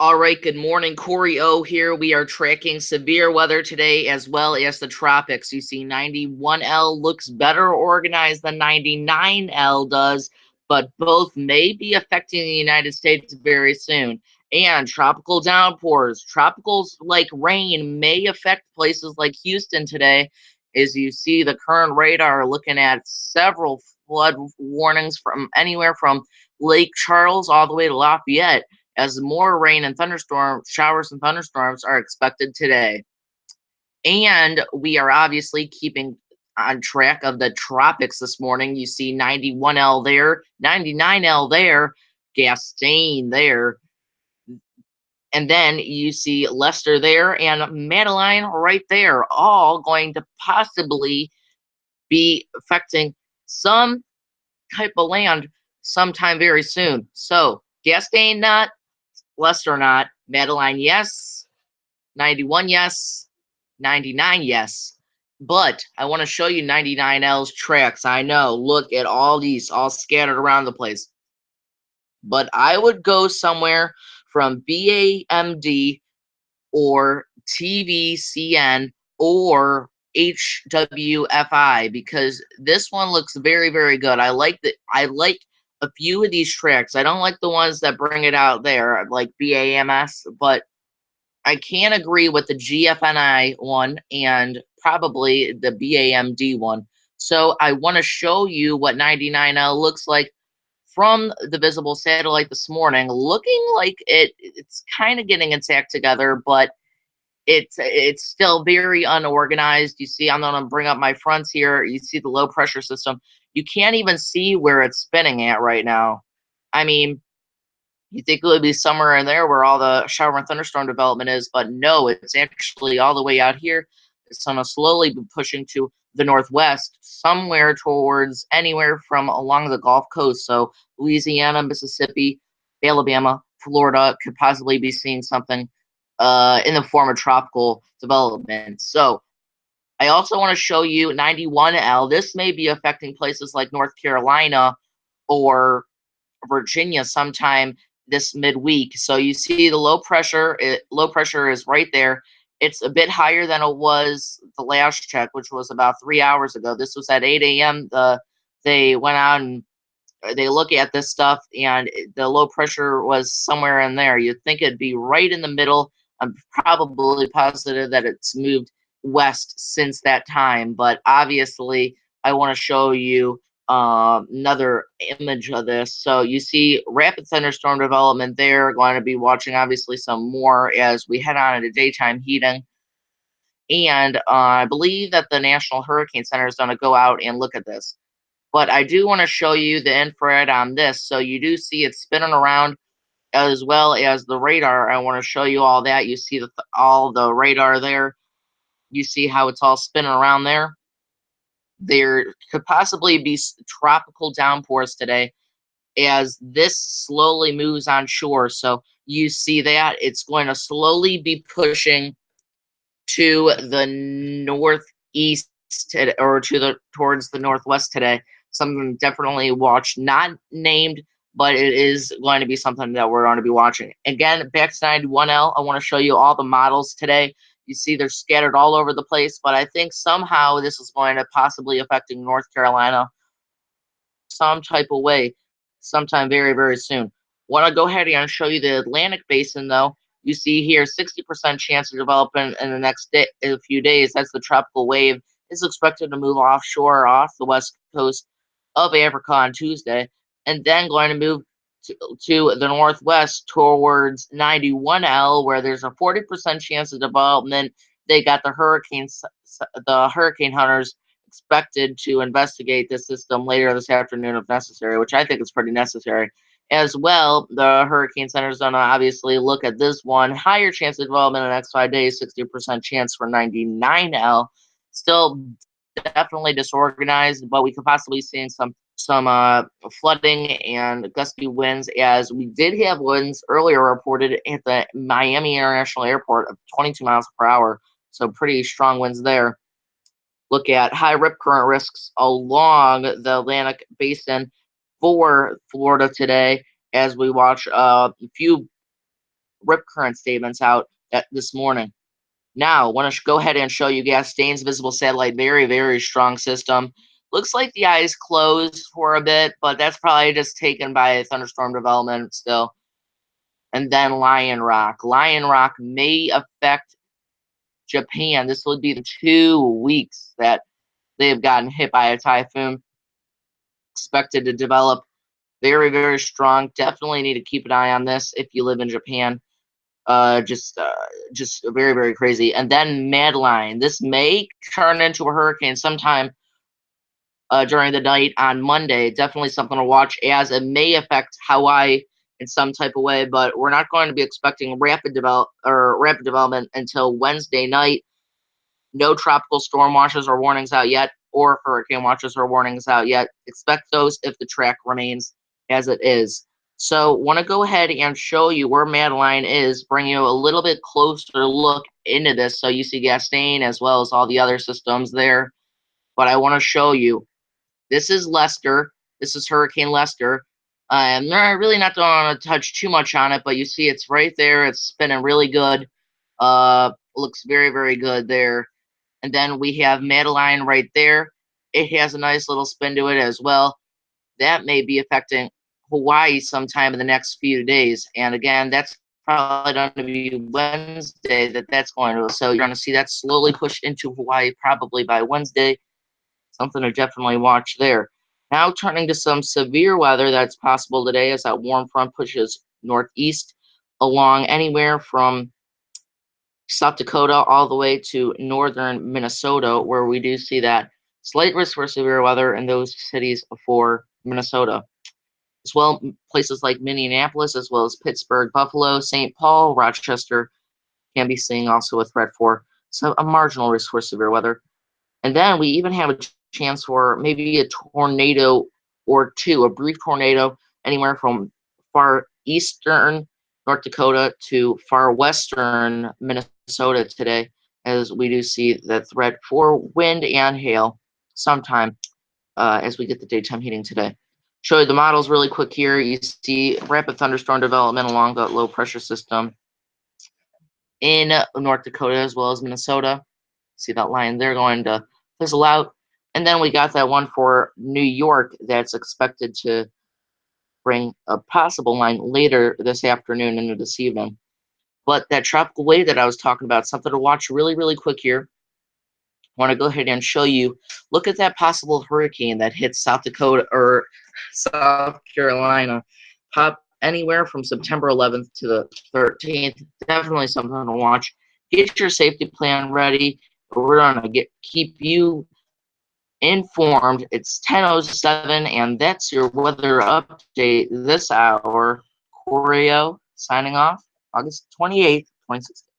All right, good morning. Corey O here. We are tracking severe weather today as well as the tropics. You see 91L looks better organized than 99L does, but both may be affecting the United States very soon. And tropical downpours, tropicals like rain may affect places like Houston today. As you see the current radar looking at several flood warnings from anywhere from Lake Charles all the way to Lafayette as more rain and thunderstorm showers and thunderstorms are expected today. And we are obviously keeping on track of the tropics this morning. You see 91L there, 99L there, Gastain there, and then you see Lester there and Madeline right there, all going to possibly be affecting some type of land sometime very soon. So Gastain not, Lester not, Madeline yes, 91 yes, 99 yes. But I want to show you 99L's tracks. I know, look at all these all scattered around the place. But I would go somewhere from BAMD or TVCN or HWFI because this one looks very, very good. I like a few of these tracks. I don't like the ones that bring it out there, like BAMS, but I can agree with the GFNI one and probably the BAMD one. So I want to show you what 99L looks like from the visible satellite this morning, looking like it's kind of getting its act together, but it's still very unorganized. You see, I'm gonna bring up my fronts here. You see the low pressure system. You can't even see where it's spinning at right now. I mean, you think it would be somewhere in there where all the shower and thunderstorm development is, but no, it's actually all the way out here. It's gonna slowly be pushing to the northwest, somewhere towards anywhere from along the Gulf Coast. So Louisiana, Mississippi, Alabama, Florida could possibly be seeing something in the form of tropical development. So I also want to show you 91L. This may be affecting places like North Carolina or Virginia sometime this midweek. So you see the low pressure is right there. It's a bit higher than it was the last check, which was about 3 hours ago. This was at 8 a.m. They went out and they look at this stuff, and the low pressure was somewhere in there. You'd think it'd be right in the middle. I'm probably positive that it's moved west since that time, but obviously, I want to show you another image of this. So you see rapid thunderstorm development there. Going to be watching obviously some more as we head on into daytime heating. And I believe that the National Hurricane Center is going to go out and look at this. But I do want to show you the infrared on this. So you do see it spinning around as well as the radar. I want to show you all that. You see all the radar there. You see how it's all spinning around there. There could possibly be tropical downpours today as this slowly moves on shore. So you see that it's going to slowly be pushing to the northeast or to the towards the northwest today. Something definitely watch, not named, but it is going to be something that we're going to be watching. Again, back to 91L, I want to show you all the models today. You see they're scattered all over the place, but I think somehow this is going to possibly affecting North Carolina some type of way sometime very, very soon. Want to go ahead and show you the Atlantic Basin, though. You see here 60% chance of developing in the next day, in a few days. That's the tropical wave. Is expected to move offshore off the west coast of Africa on Tuesday, and then going to move to the northwest towards 91L, where there's a 40% chance of development. They got the hurricane hunters expected to investigate this system later this afternoon if necessary, which I think is pretty necessary. As well, the Hurricane Center is going to obviously look at this one. Higher chance of development in the next 5 days, 60% chance for 99L. Still definitely disorganized, but we could possibly see some flooding and gusty winds, as we did have winds earlier reported at the Miami International Airport of 22 miles per hour. So pretty strong winds there. Look at high rip current risks along the Atlantic Basin for Florida today as we watch a few rip current statements out this morning. Now, I want to go ahead and show you Gastain's visible satellite. Very, very strong system. Looks like the eyes closed for a bit, but that's probably just taken by thunderstorm development still. And then Lion Rock. Lion Rock may affect Japan. This would be the 2 weeks that they have gotten hit by a typhoon. Expected to develop very, very strong. Definitely need to keep an eye on this if you live in Japan. Just very, very crazy. And then Madeline. This may turn into a hurricane sometime during the night on Monday. Definitely something to watch, as it may affect Hawaii in some type of way. But we're not going to be expecting rapid development until Wednesday night. No tropical storm watches or warnings out yet, or hurricane watches or warnings out yet. Expect those if the track remains as it is. So want to go ahead and show you where Madeline is, bring you a little bit closer look into this so you see Gastain as well as all the other systems there. But I want to show you, this is Lester. This is Hurricane Lester. I'm really not going to touch too much on it, but you see it's right there. It's spinning really good. Looks very, very good there. And then we have Madeline right there. It has a nice little spin to it as well. That may be affecting Hawaii sometime in the next few days. And again, that's probably going to be Wednesday that's going to. So you're going to see that slowly push into Hawaii probably by Wednesday. Something to definitely watch there. Now turning to some severe weather that's possible today as that warm front pushes northeast along anywhere from South Dakota all the way to northern Minnesota, where we do see that slight risk for severe weather in those cities for Minnesota. As well, places like Minneapolis, as well as Pittsburgh, Buffalo, St. Paul, Rochester can be seeing also a threat for a marginal risk for severe weather. And then we even have a chance for maybe a tornado or two, a brief tornado anywhere from far eastern North Dakota to far western Minnesota today, as we do see the threat for wind and hail sometime as we get the daytime heating today. Show you the models really quick here. You see rapid thunderstorm development along the low pressure system in North Dakota as well as Minnesota. See that line there going to fizzle out. And then we got that one for New York that's expected to bring a possible line later this afternoon into this evening. But that tropical wave that I was talking about, something to watch really, really quick here. I want to go ahead and show you. Look at that possible hurricane that hits South Dakota or South Carolina. Pop anywhere from September 11th to the 13th. Definitely something to watch. Get your safety plan ready. We're gonna keep you informed. It's 10:07, and that's your weather update this hour. Corey O signing off, August 28th, 2016.